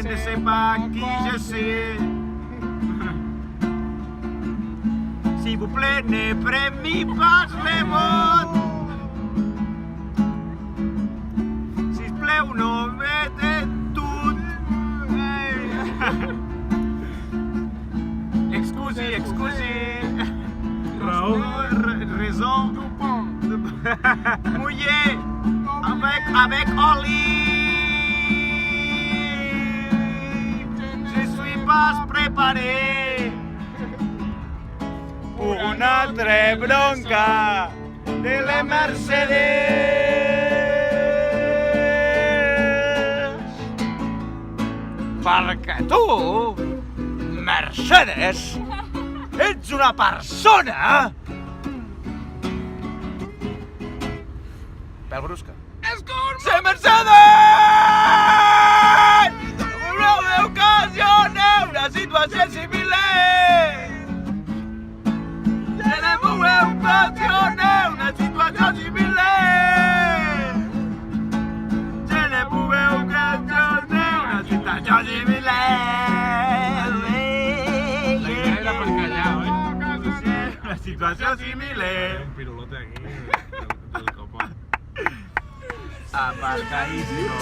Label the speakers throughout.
Speaker 1: ne sais pas qui je suis. S'il vous plaît, ne prenez pas les mots. S'il vous plaît, un homme de tout. Excusez. Raison. Mouillé avec olive. Je suis pas préparé pour une altra bronca de la Mercedes. Perquè tu, Mercedes, ets una persona... Pèl brusca. ¡Se Mercedes! No me ocasione una situació similar. Se me ocasione una situació similar. Se me ocasione una situació similar.
Speaker 2: Era per callar, oi?
Speaker 1: Una situació similar.
Speaker 2: Un pirulote aquí del copón.
Speaker 1: Aparcadísimo.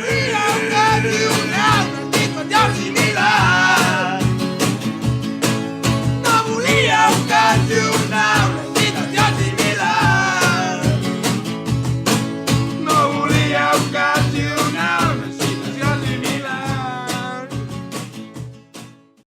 Speaker 3: We don't got you now.